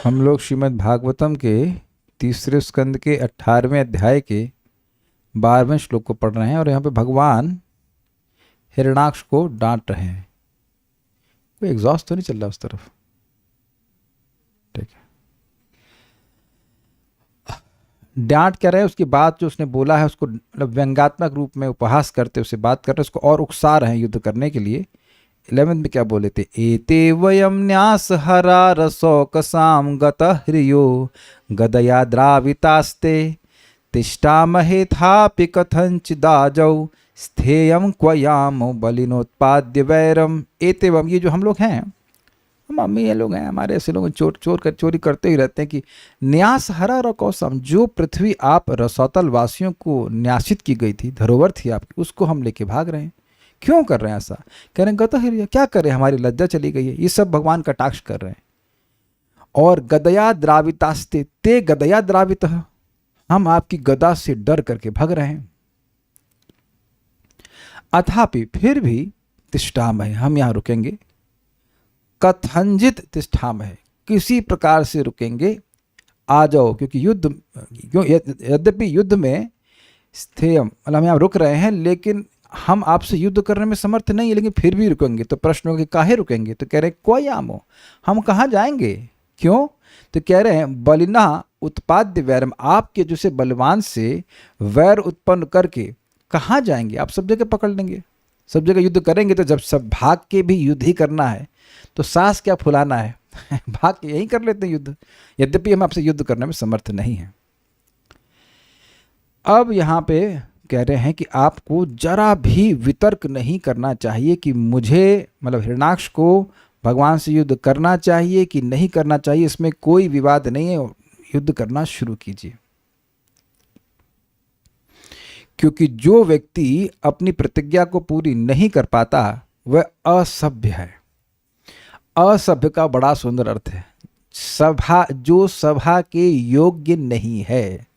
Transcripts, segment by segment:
हम लोग श्रीमद् भागवतम के तीसरे स्कंद के 18वें अध्याय के 12वें श्लोक को पढ़ रहे हैं और यहाँ पे भगवान हिरण्याक्ष को डांट रहे हैं। कोई एग्जॉस्ट तो नहीं चल रहा उस तरफ? ठीक है। डांट क्या रहे हैं, उसकी बात जो उसने बोला है उसको मतलब व्यंग्यात्मक रूप में उपहास करते उससे बात कर रहे हैं, उसको और उकसा रहे हैं युद्ध करने के लिए। 11 में क्या बोले थे? एते वयम न्यास हरा रसौकसाम गतह्रियो गदया द्रावितास्ते तिष्ठामहे थापि कथंचिदाजौ स्थेयम क्वयामो बलिनोत्पाद्य वैरम। एते वम, ये जो हम लोग हैं, हम अम्मी ये लोग हैं, हमारे ऐसे लोग चोरी करते ही रहते हैं कि न्यास हरा रसौकसाम, जो पृथ्वी आप रसौतल वासियों को न्यासित की गई थी, धरोहर थी आपकी, उसको हम लेके भाग रहे हैं। क्यों कर रहे हैं ऐसा? कह रहे हैं गतहिर्य, क्या कर रहे हैं, हमारी लज्जा चली गई है। ये सब भगवान कटाक्ष कर रहे हैं। और गदया द्रावितास्ते ते गदया द्रावित, हम आपकी गदा से डर करके भाग रहे हैं। अथापि फिर भी तिष्ठामहे, हम यहाँ रुकेंगे। कथंजित तिष्ठामहे, किसी प्रकार से रुकेंगे, आ जाओ, क्योंकि यद्यपि युद्ध में स्थेयम मतलब हम यहाँ रुक रहे हैं, लेकिन हम आपसे युद्ध करने में समर्थ नहीं है, लेकिन फिर भी रुकेंगे। तो प्रश्न होगा कि काहे रुकेंगे? तो कह रहे हैं क्वयामो, हम कहाँ जाएंगे, क्यों? तो कह रहे हैं बलिना उत्पाद्य वैरम, आपके जैसे बलवान से वैर उत्पन्न करके कहाँ जाएंगे? आप सब जगह पकड़ लेंगे, सब जगह युद्ध करेंगे। तो जब सब भाग के भी युद्ध ही करना है तो सास क्या फुलाना है भाग के यही कर लेते हैं युद्ध, यद्यपि हम आपसे युद्ध करने में समर्थ नहीं हैं। अब यहाँ पे कह रहे हैं कि आपको जरा भी वितर्क नहीं करना चाहिए कि मुझे मतलब हिरण्याक्ष को भगवान से युद्ध करना चाहिए कि नहीं करना चाहिए, इसमें कोई विवाद नहीं है, युद्ध करना शुरू कीजिए। क्योंकि जो व्यक्ति अपनी प्रतिज्ञा को पूरी नहीं कर पाता वह असभ्य है। असभ्य का बड़ा सुंदर अर्थ है, जो सभा के योग्य नहीं है।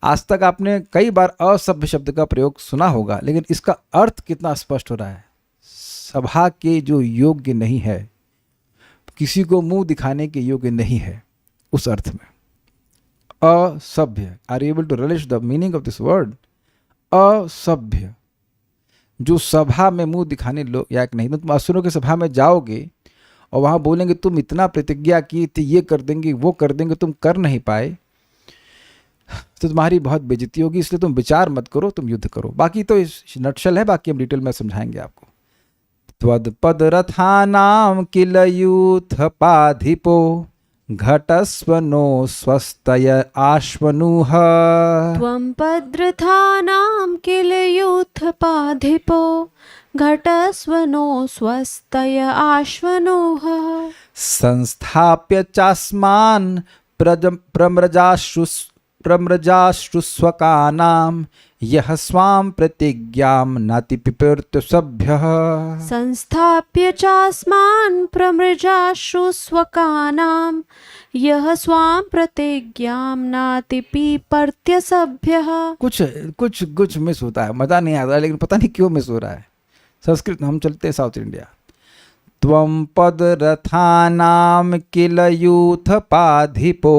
आज तक आपने कई बार असभ्य शब्द का प्रयोग सुना होगा, लेकिन इसका अर्थ कितना स्पष्ट हो रहा है। सभा के जो योग्य नहीं है, किसी को मुंह दिखाने के योग्य नहीं है, उस अर्थ में असभ्य। Are able to release the meaning of this word? असभ्य, जो सभा में मुंह दिखाने लोग लायक नहीं। तुम असुरों की सभा में जाओगे और वहां बोलेंगे तुम इतना प्रतिज्ञा की थी, ये कर देंगे वो कर देंगे, तुम कर नहीं पाए तो तुम्हारी बहुत बेइज्जती होगी। इसलिए तुम विचार मत करो, तुम युद्ध करो। बाकी तो इस नटशल है, बाकी हम डिटेल में समझाएंगे आपको। त्वदपद रथानाम किल यूथपाधिपो घटस्वनो स्वस्तय आश्वनुह। त्वं पद्रथानां किल यूथपाधिपो घटस्वनो स्वस्तय आश्वनुः। संस्थाप्य चास्मान् प्रम्रजाश्रुस्वकानां यः स्वां प्रतिज्ञां नाति पिपर्तु सभ्यः। संस्थाप्य चास्मान् प्रमृजाश्रुस्वकानां यः स्वां प्रतिज्ञां नाति पिपर्त्य सभ्यः। कुछ मिस होता है, मजा नहीं आता, लेकिन पता नहीं क्यों मिस हो रहा है। संस्कृत हम चलते हैं साउथ इंडिया। त्वं पदरथानां किल यूथपाधिपो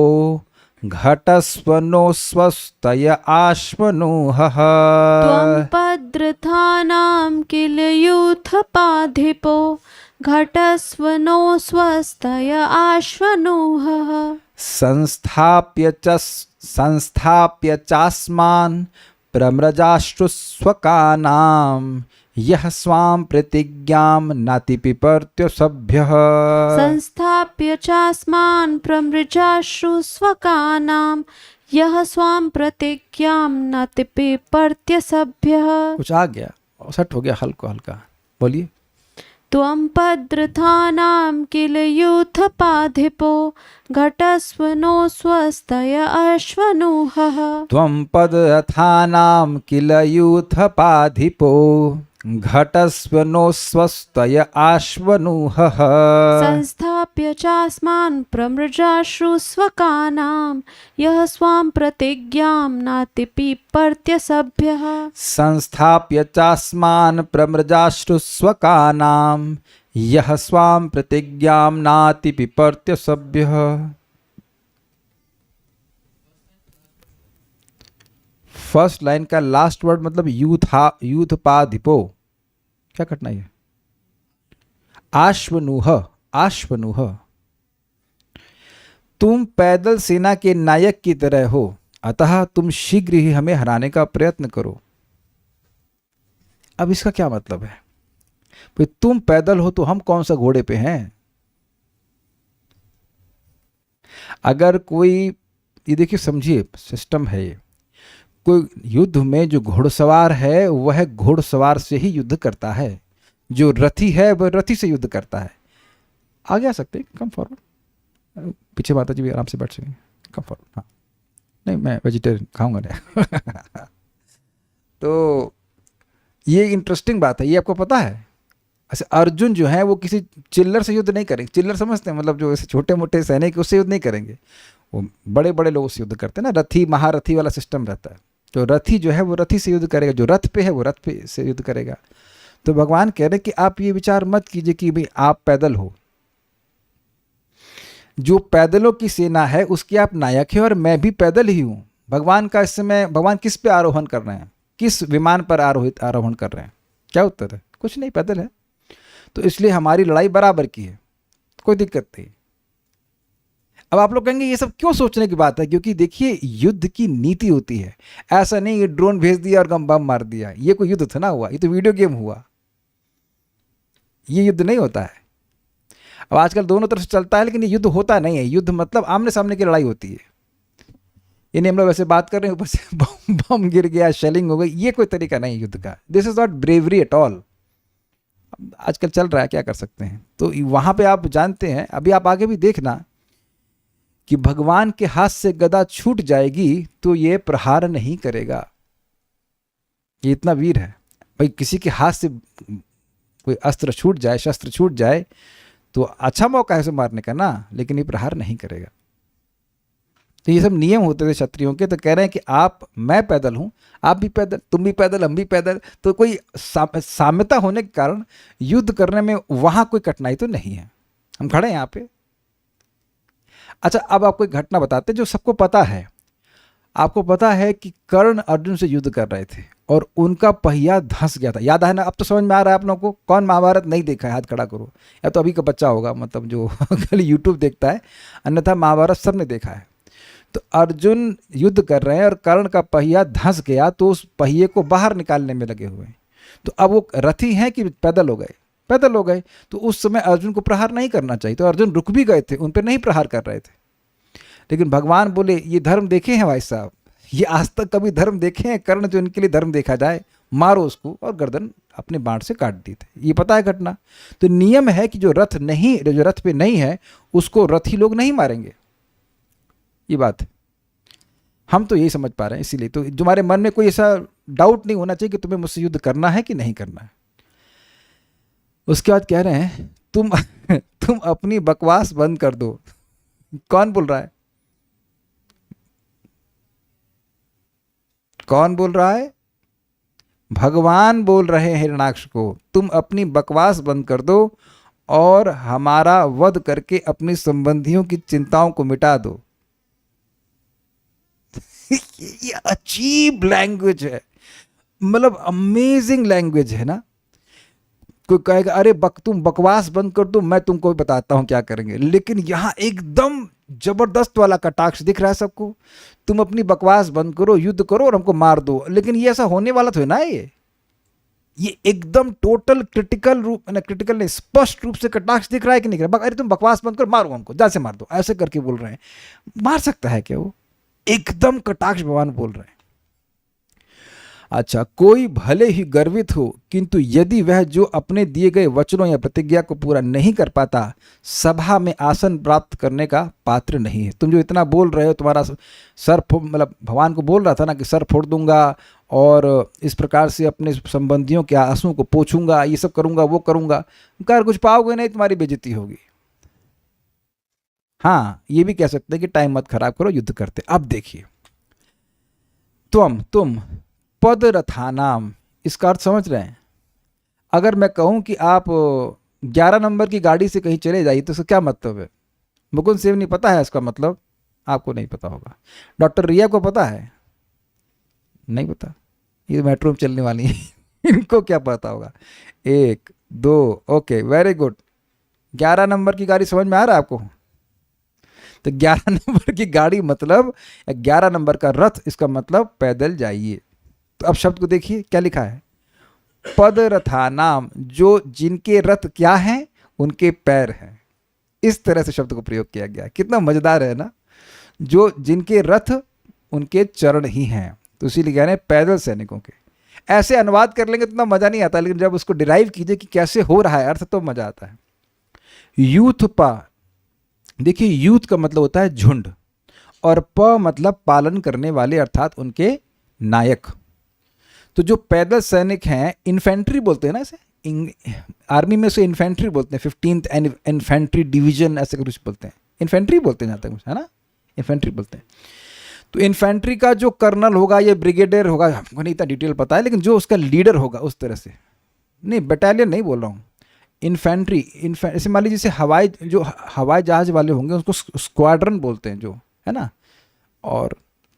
घटस्वनो स्वस्तय आश्वनुः। त्वं पद्रथानां किल यूथपाधिपो घटस्वनो स्वस्तय आश्वनुः। संस्थाप्य चास्मान् प्रम्रजाश्रुस्वकानां यः स्वां प्रतिज्ञां नाति पिपर्त्य सभ्यः। संस्थाप्य चास्मान् प्रमृजाश्रुस्वकानां यः स्वां प्रतिज्ञां नाति पिपर्त्य सभ्यः। कुछ आ गया, सेट हो गया, हल्का हल्का बोलिए। त्वं पद्रथानां किल यूथपाधिपो घटस्वनो स्वस्तय आश्वनुः। त्वं पदरथानां किल यूथपाधिपो घटस्वनो स्वस्तय आश्वनुः। संस्थाप्य चास्मान् प्रमृजाश्रुस्वकानां यः स्वां प्रतिज्ञां नाति पिपर्त्य सभ्यः। संस्थाप्य चास्मान् प्रम्रजाश्रुस्वकानां यः स्वां प्रतिज्ञां नाति पिपर्त्य सभ्यः। फर्स्ट लाइन का लास्ट वर्ड मतलब यूथपाधिपो, क्या कठिनाई है? आश्वनुह, आश्वनुह। तुम पैदल सेना के नायक की तरह हो, अतः तुम शीघ्र ही हमें हराने का प्रयत्न करो। अब इसका क्या मतलब है? भाई तुम पैदल हो तो हम कौन सा घोड़े पे हैं? अगर कोई, ये देखिए समझिए सिस्टम है ये, कोई युद्ध में जो घुड़सवार है वह घुड़सवार से ही युद्ध करता है, जो रथी है वह रथी से युद्ध करता है। आगे आ सकते हैं, कम फॉरवर्ड, पीछे माता जी भी आराम से बैठ सकेंगे, कम फॉरवर्ड। हाँ नहीं, मैं वेजिटेरियन खाऊंगा नहीं। तो ये इंटरेस्टिंग बात है, ये आपको पता है? ऐसे अर्जुन जो है वो किसी चिल्लर से युद्ध नहीं करेंगे। चिल्लर समझते हैं, मतलब जो ऐसे छोटे मोटे सैनिक उससे युद्ध नहीं करेंगे, वो बड़े बड़े लोगों से युद्ध करते हैं ना, रथी महारथी वाला सिस्टम रहता है। तो रथी जो है वो रथी से युद्ध करेगा, जो रथ पे है वो रथ पे से युद्ध करेगा। तो भगवान कह रहे हैं कि आप ये विचार मत कीजिए कि भाई आप पैदल हो, जो पैदलों की सेना है उसके आप नायक हैं और मैं भी पैदल ही हूँ। भगवान का इस समय, भगवान किस पे आरोहण कर रहे हैं, किस विमान पर आरोहण कर रहे हैं? क्या उत्तर है? कुछ नहीं, पैदल है। तो इसलिए हमारी लड़ाई बराबर की है, कोई दिक्कत नहीं। अब आप लोग कहेंगे ये सब क्यों सोचने की बात है? क्योंकि देखिए युद्ध की नीति होती है। ऐसा नहीं ये ड्रोन भेज दिया और बम मार दिया, ये कोई युद्ध थोड़ा हुआ, ये तो वीडियो गेम हुआ, ये युद्ध नहीं होता है। अब आजकल दोनों तरफ से चलता है, लेकिन ये युद्ध होता नहीं है। युद्ध मतलब आमने सामने की लड़ाई होती है। ये नहीं हम लोग वैसे बात कर रहे हैं, ऊपर से बम गिर गया, शेलिंग हो गई, ये कोई तरीका नहीं युद्ध का। This is not bravery at all. आजकल चल रहा है, क्या कर सकते हैं। तो वहां पे आप जानते हैं, अभी आप आगे भी देखना कि भगवान के हाथ से गदा छूट जाएगी तो ये प्रहार नहीं करेगा। ये इतना वीर है भाई, किसी के हाथ से कोई अस्त्र छूट जाए, शस्त्र छूट जाए तो अच्छा मौका है उसे मारने का ना, लेकिन ये प्रहार नहीं करेगा। तो ये सब नियम होते थे क्षत्रियों के। तो कह रहे हैं कि मैं पैदल हूं, आप भी पैदल, तुम भी पैदल, हम भी पैदल। तो कोई साम्यता होने के कारण युद्ध करने में वहां कोई कठिनाई तो नहीं है, हम खड़े हैं यहाँ पे। अच्छा, अब आपको एक घटना बताते जो सबको पता है। आपको पता है कि कर्ण अर्जुन से युद्ध कर रहे थे और उनका पहिया धंस गया था, याद है ना? अब तो समझ में आ रहा है आप लोगों को। कौन महाभारत नहीं देखा है हाथ खड़ा करो, या तो अभी का बच्चा होगा, मतलब जो खाली यूट्यूब देखता है, अन्यथा महाभारत सबने देखा है। तो अर्जुन युद्ध कर रहे हैं और कर्ण का पहिया धंस गया, तो उस पहिए को बाहर निकालने में लगे हुए हैं। तो अब वो रथी हैं कि पैदल हो गए? पैदल हो गए। तो उस समय अर्जुन को प्रहार नहीं करना चाहिए, तो अर्जुन रुक भी गए थे, उन पर नहीं प्रहार कर रहे थे। लेकिन भगवान बोले ये धर्म देखे हैं भाई साहब, ये आज तक कभी धर्म देखे हैं? कर्ण जो इनके लिए धर्म देखा जाए, मारो उसको, और गर्दन अपने बाण से काट दी थे। ये पता है घटना। तो नियम है कि जो रथ पे नहीं है उसको रथी लोग नहीं मारेंगे। ये बात हम तो यही समझ पा रहे हैं। इसीलिए तो तुम्हारे मन में कोई ऐसा डाउट नहीं होना चाहिए कि तुम्हें मुझसे युद्ध करना है कि नहीं करना है। उसके बाद कह रहे हैं तुम अपनी बकवास बंद कर दो। कौन बोल रहा है? कौन बोल रहा है? भगवान बोल रहे हैं हिरण्याक्ष को, तुम अपनी बकवास बंद कर दो और हमारा वध करके अपनी संबंधियों की चिंताओं को मिटा दो। ये अजीब लैंग्वेज है, मतलब अमेजिंग लैंग्वेज है ना। कोई कहेगा अरे तुम बकवास बंद कर दो, मैं तुमको बताता हूं क्या करेंगे। लेकिन यहां एकदम जबरदस्त वाला कटाक्ष दिख रहा है सबको। तुम अपनी बकवास बंद करो, युद्ध करो और हमको मार दो। लेकिन ये ऐसा होने वाला तो है ना, ये एकदम टोटल क्रिटिकल नहीं, स्पष्ट रूप से कटाक्ष दिख रहा है कि नहीं? अरे तुम बकवास बंद करो, मारो हमको, जान से मार दो, ऐसे करके बोल रहे हैं। मार सकता है क्या वो? एकदम कटाक्ष भगवान बोल रहे हैं। अच्छा, कोई भले ही गर्वित हो, किंतु यदि वह जो अपने दिए गए वचनों या प्रतिज्ञा को पूरा नहीं कर पाता, सभा में आसन प्राप्त करने का पात्र नहीं है। तुम जो इतना बोल रहे हो, तुम्हारा सर, मतलब भगवान को बोल रहा था ना कि सर फोड़ दूंगा और इस प्रकार से अपने संबंधियों के आंसुओं को पोंछूंगा, ये सब करूंगा, वो करूंगा, कर कुछ पाओगे नहीं, तुम्हारी बेइज्जती होगी। हाँ, ये भी कह सकते हैं कि टाइम मत खराब करो, युद्ध करते। अब देखिए, तुम पद रथानाम, इसका अर्थ समझ रहे हैं? अगर मैं कहूं कि आप 11 नंबर की गाड़ी से कहीं चले जाइए, तो इसका क्या मतलब है? मुकुंद सेव नहीं पता है इसका मतलब? आपको नहीं पता होगा। डॉक्टर रिया को पता है? नहीं पता, ये मेट्रो में चलने वाली है इनको क्या पता होगा। 1 2, ओके वेरी गुड। 11 नंबर की गाड़ी समझ में आ रहा है आपको? तो 11 नंबर की गाड़ी मतलब 11 नंबर का रथ, इसका मतलब पैदल जाइए। तो अब शब्द को देखिए क्या लिखा है, पद रथानाम, जो जिनके रथ क्या हैं, उनके पैर हैं। इस तरह से शब्द को प्रयोग किया गया, कितना मजेदार है ना। जो जिनके रथ उनके चरण ही हैं, तो इसीलिए कह रहे हैं पैदल सैनिकों के। ऐसे अनुवाद कर लेंगे तो इतना मजा नहीं आता, लेकिन जब उसको डिराइव कीजिए कि कैसे हो रहा है अर्थ, तो मजा आता है। यूथ पा, देखिए यूथ का मतलब होता है झुंड, और प मतलब पालन करने वाले, अर्थात उनके नायक। तो जो पैदल सैनिक हैं, इन्फेंट्री बोलते हैं ना इसे, आर्मी में से इन्फेंट्री बोलते हैं, 15th इन्फेंट्री डिवीजन ऐसे कुछ बोलते हैं, इन्फेंट्री बोलते हैं जहाँ तक, है ना, इन्फेंट्री बोलते हैं। तो इन्फेंट्री का जो कर्नल होगा, ये ब्रिगेडियर होगा, हमको नहीं इतना डिटेल पता है, लेकिन जो उसका लीडर होगा उस तरह से, नहीं बटालियन नहीं बोल रहा हूँ, इन्फेंट्री। ऐसे मान लीजिए जैसे जो हवाई जहाज वाले होंगे उसको स्क्वाड्रन बोलते हैं, जो है ना। और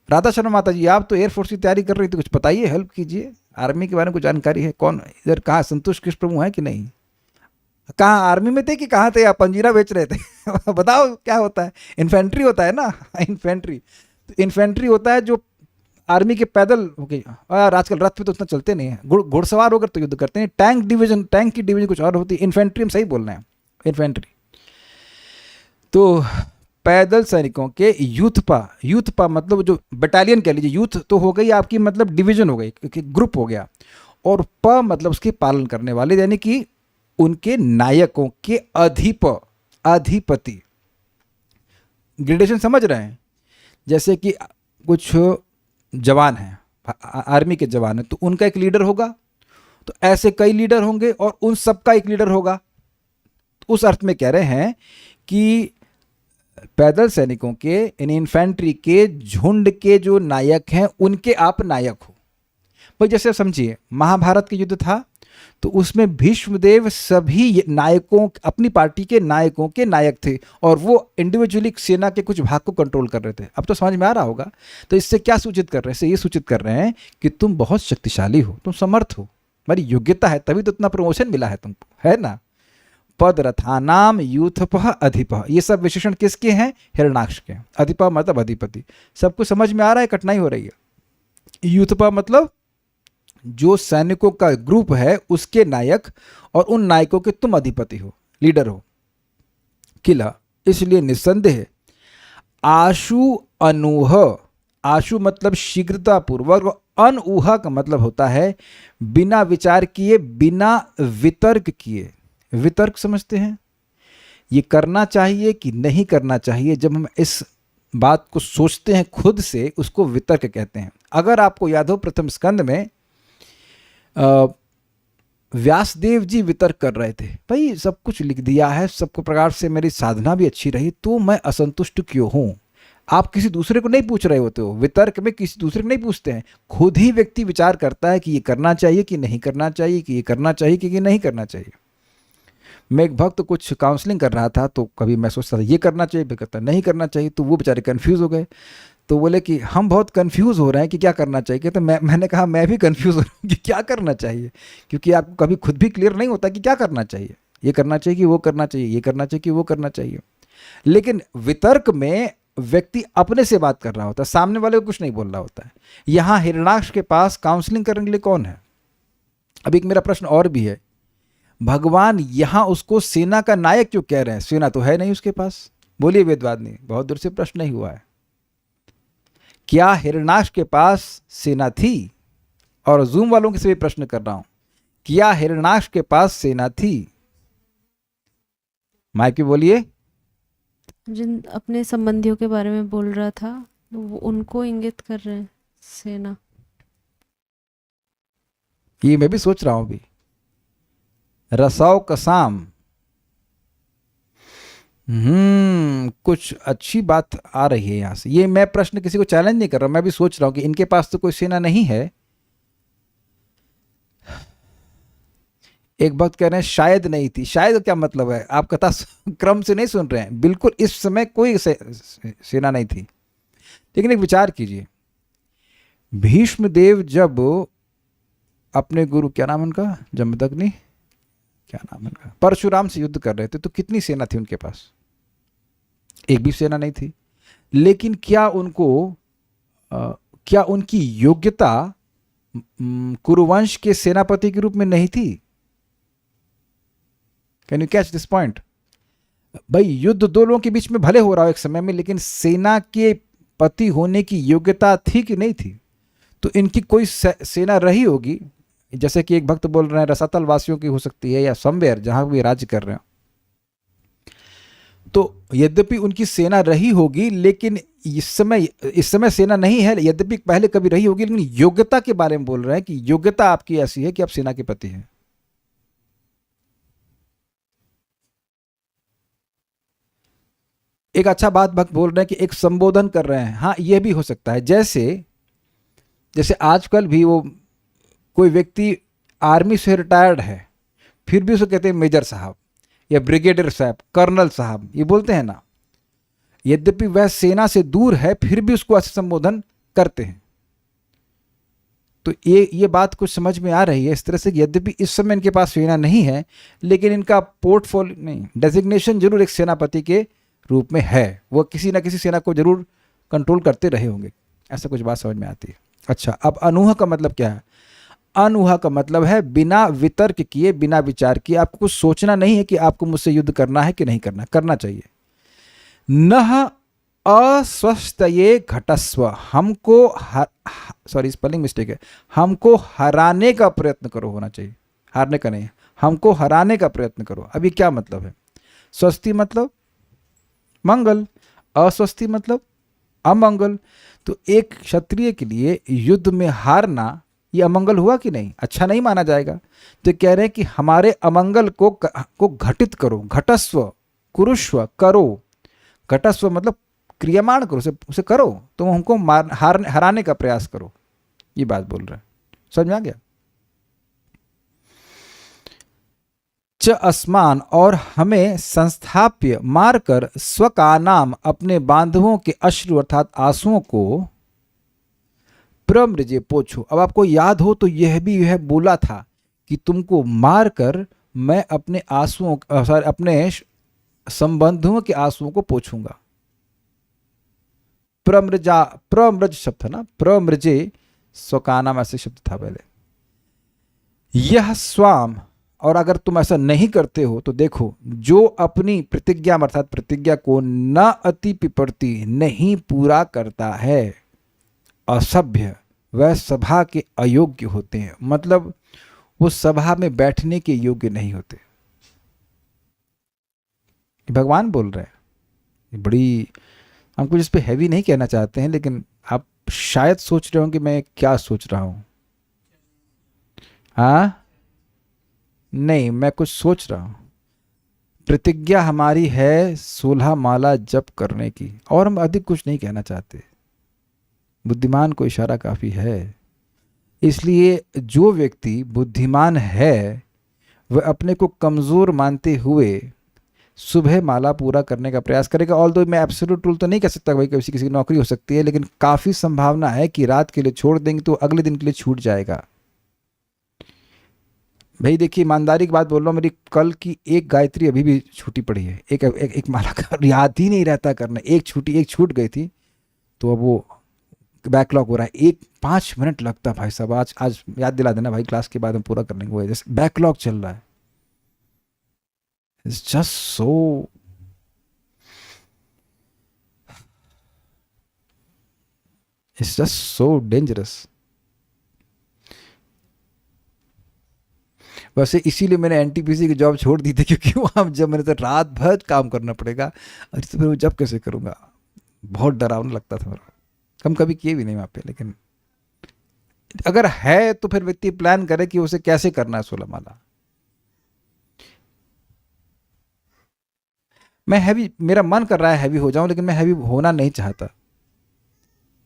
राधा शर्मा माता जी, आप तो एयरफोर्स की तैयारी कर रही थी, कुछ बताइए, हेल्प कीजिए, आर्मी के बारे में कुछ जानकारी है? कौन इधर, कहाँ संतोष कृष्ण प्रभु हैं कि नहीं? कहाँ आर्मी में थे कि कहाँ थे आप, पंजीरा बेच रहे थे बताओ क्या होता है? इन्फेंट्री होता है ना इन्फेंट्री। तो इन्फेंट्री होता है जो आर्मी के पैदल हो गई, और आजकल रथ पे तो उतना चलते नहीं है, घुड़सवार होकर तो युद्ध करते हैं। टैंक डिवीजन, टैंक की डिवीजन कुछ और होती है, इन्फेंट्री हम सही बोल रहे हैं, इन्फेंट्री। तो पैदल सैनिकों के यूथ पा मतलब जो बटालियन कह लीजिए, यूथ तो हो गई आपकी, मतलब डिवीजन हो गई, ग्रुप हो गया। और प मतलब उसके पालन करने वाले, यानी कि उनके नायकों के अधिपति। ग्रेडेशन समझ रहे हैं? जैसे कि कुछ जवान हैं, आर्मी के जवान हैं, तो उनका एक लीडर होगा, तो ऐसे कई लीडर होंगे और उन सबका एक लीडर होगा। तो उस अर्थ में कह रहे हैं कि पैदल सैनिकों के, इन्फेंट्री के झुंड के जो नायक हैं, उनके आप नायक हो। भाई जैसे समझिए, महाभारत के युद्ध था, तो उसमें भीष्मदेव सभी नायकों, अपनी पार्टी के नायकों के नायक थे, और वो इंडिविजुअली सेना के कुछ भाग को कंट्रोल कर रहे थे। अब तो समझ में आ रहा होगा। तो इससे क्या सूचित कर रहे हैं? इससे ये सूचित कर रहे हैं कि तुम बहुत शक्तिशाली हो, तुम समर्थ हो, हमारी योग्यता है, तभी तो इतना प्रमोशन मिला है तुमको, है ना। पद रथानाम यूथपः अधिपः, ये सब विशेषण किसके हैं? हिरण्याक्ष के। अधिपः मतलब अधिपति। सबको समझ में आ रहा है? कठिनाई हो रही है? यूथपः मतलब जो सैनिकों का ग्रुप है उसके नायक, और उन नायकों के तुम अधिपति हो, लीडर हो। किला, इसलिए निस्संदेह। आशु अनूह, आशु मतलब शीघ्रता पूर्वक, और अनूह का मतलब होता है बिना विचार किए, बिना वितर्क किए। वितर्क समझते हैं? ये करना चाहिए कि नहीं करना चाहिए, जब हम इस बात को सोचते हैं खुद से, उसको वितर्क कहते हैं। अगर आपको याद हो, प्रथम स्कंद में व्यासदेव जी वितर्क कर रहे थे, भाई सब कुछ लिख दिया है, सब प्रकार से मेरी साधना भी अच्छी रही, तो मैं असंतुष्ट क्यों हूं? आप किसी दूसरे को नहीं पूछ रहे होते हो, वितर्क में किसी दूसरे को नहीं पूछते हैं, खुद ही व्यक्ति विचार करता है कि ये करना चाहिए कि नहीं करना चाहिए, कि ये करना चाहिए कि नहीं करना चाहिए। मैं एक भक्त कुछ काउंसलिंग कर रहा था, तो कभी मैं सोचता था ये करना चाहिए, फिर कहता नहीं करना चाहिए, तो वो बेचारे कन्फ्यूज़ हो गए। तो बोले कि हम बहुत कंफ्यूज हो रहे हैं कि क्या करना चाहिए। तो मैंने कहा मैं भी कंफ्यूज हो रहा हूँ कि क्या करना चाहिए, क्योंकि आपको कभी खुद भी क्लियर नहीं होता कि क्या करना चाहिए, ये करना चाहिए कि वो करना चाहिए, ये करना चाहिए कि वो करना चाहिए। लेकिन वितर्क में व्यक्ति अपने से बात कर रहा होता है, सामने वाले को कुछ नहीं बोल रहा होता है। यहाँ हिरण्याक्ष के पास काउंसलिंग करने के लिए कौन है? अब एक मेरा प्रश्न और भी है, भगवान यहाँ उसको सेना का नायक क्यों कह रहे हैं? सेना तो है नहीं उसके पास। बोलिए वेदवादिनी, बहुत दूर से प्रश्न नहीं हुआ है। क्या हिरण्याक्ष के पास सेना थी? और जूम वालों से भी प्रश्न कर रहा हूं, क्या हिरण्याक्ष के पास सेना थी? माइक पे बोलिए। जिन अपने संबंधियों के बारे में बोल रहा था, वो उनको इंगित कर रहे हैं, सेना। ये मैं भी सोच रहा हूं अभी। रसाव कसाम, कुछ अच्छी बात आ रही है यहां से। ये मैं प्रश्न किसी को चैलेंज नहीं कर रहा, मैं भी सोच रहा हूं कि इनके पास तो कोई सेना नहीं है। एक भक्त कह रहे हैं शायद नहीं थी। शायद क्या मतलब है? आप कथा क्रम से नहीं सुन रहे हैं। बिल्कुल इस समय कोई सेना नहीं थी। लेकिन एक विचार कीजिए, भीष्म देव जब अपने गुरु, क्या नाम उनका, जमदग्नि, क्या नाम उनका, परशुराम से युद्ध कर रहे थे, तो कितनी सेना थी उनके पास? एक भी सेना नहीं थी। लेकिन क्या उनको क्या उनकी योग्यता कुरुवंश के सेनापति के रूप में नहीं थी? Can you catch this point? भाई युद्ध दो लोगों के बीच में भले हो रहा हो एक समय में, लेकिन सेना के पति होने की योग्यता थी कि नहीं थी? तो इनकी कोई सेना रही होगी, जैसे कि एक भक्त बोल रहे हैं रसातल वासियों की हो सकती है, या समवेयर जहां भी राज्य कर रहे हो। तो यद्यपि उनकी सेना रही होगी, लेकिन इस समय सेना नहीं है, यद्यपि पहले कभी रही होगी, लेकिन योग्यता के बारे में बोल रहे हैं कि योग्यता आपकी ऐसी है कि आप सेना के पति हैं। एक अच्छा बात भक्त बोल रहे हैं कि एक संबोधन कर रहे हैं। हाँ, यह भी हो सकता है, जैसे आजकल भी वो कोई व्यक्ति आर्मी से रिटायर्ड है, फिर भी उसको कहते हैं मेजर साहब या ब्रिगेडियर साहब, कर्नल साहब, ये बोलते हैं ना। यद्यपि वह सेना से दूर है, फिर भी उसको ऐसे संबोधन करते हैं। तो ये बात कुछ समझ में आ रही है इस तरह से कि यद्यपि इस समय इनके पास सेना नहीं है, लेकिन इनका पोर्टफोलियो नहीं, डेजिग्नेशन जरूर एक सेनापति के रूप में है। वो किसी ना किसी सेना को जरूर कंट्रोल करते रहे होंगे, ऐसा कुछ बात समझ में आती है। अच्छा, अब अनूह का मतलब क्या है? अनूह का मतलब है बिना वितर्क किए, बिना विचार किए। आपको कुछ सोचना नहीं है कि आपको मुझसे युद्ध करना है कि नहीं करना, करना चाहिए। नह अस्वस्थये घटस्व, हमको सॉरी स्पेलिंग मिस्टेक है, हमको हराने का प्रयत्न करो होना चाहिए, हारने का नहीं, हमको हराने का प्रयत्न करो। अभी क्या मतलब है? स्वस्ति मतलब मंगल, अस्वस्थि मतलब अमंगल। तो एक क्षत्रिय के लिए युद्ध में हारना ये अमंगल हुआ कि नहीं? अच्छा नहीं माना जाएगा। तो कह रहे हैं कि हमारे अमंगल को घटित करो, घटस्व, कुरुष्व, करो। घटस्व मतलब क्रियमाण करो, उसे करो, तुम हमको हराने का प्रयास करो, ये बात बोल रहे हैं। समझ में आ गया? च अस्मान, और हमें संस्थाप्य मारकर, स्वका नाम, अपने बांधवों के अश्रु अर्थात आंसुओं को, प्रमृजे पोछो। अब आपको याद हो तो यह बोला था कि तुमको मारकर मैं अपने आंसुओं, अपने संबंधों के आंसुओं को पोछूंगा। प्रमृजा, प्रमृज शब्द था ना, प्रमृजे स्वकानाम ऐसे शब्द था पहले। यह स्वाम, और अगर तुम ऐसा नहीं करते हो तो देखो, जो अपनी प्रतिज्ञा अर्थात प्रतिज्ञा को न अति पिपरती, नहीं पूरा करता है, असभ्य, वह सभा के अयोग्य होते हैं। मतलब वो सभा में बैठने के योग्य नहीं होते। भगवान बोल रहे हैं। बड़ी, हम कुछ इस पे हैवी नहीं कहना चाहते हैं, लेकिन आप शायद सोच रहे हो कि मैं क्या सोच रहा हूं। हाँ, नहीं, मैं कुछ सोच रहा हूं। प्रतिज्ञा हमारी है 16 माला जप करने की, और हम अधिक कुछ नहीं कहना चाहते। बुद्धिमान को इशारा काफी है। इसलिए जो व्यक्ति बुद्धिमान है वह अपने को कमजोर मानते हुए सुबह माला पूरा करने का प्रयास करेगा। ऑल्दो मैं एब्सोल्यूट रूल तो नहीं कह सकता, भाई किसी की नौकरी हो सकती है, लेकिन काफी संभावना है कि रात के लिए छोड़ देंगे तो अगले दिन के लिए छूट जाएगा। भाई देखिए, ईमानदारी की बात बोल रहा हूँ, मेरी कल की एक गायत्री अभी भी छूटी पड़ी है। एक माला का याद ही नहीं रहता करना। एक छूट गई थी, तो अब वो बैकलॉग हो रहा है। 5 मिनट लगता भाई साहब। आज याद दिला देना भाई, क्लास के बाद हम पूरा करने को है। जैसे बैकलॉग चल रहा है। It's just so dangerous. वैसे इसीलिए मैंने एनटीपीसी की जॉब छोड़ दी थी, क्योंकि वहाँ जब मैंने तो रात भर काम करना पड़ेगा, अरे तो फिर वो जब कैसे करूँगा, बहुत डरावना लगता था मेरा। हम कभी किए भी नहीं वहाँ पे, लेकिन अगर है तो फिर व्यक्ति प्लान करे कि उसे कैसे करना है 16 माला। मैं हैवी, मेरा मन कर रहा है हैवी हो जाऊं, लेकिन मैं हैवी होना नहीं चाहता।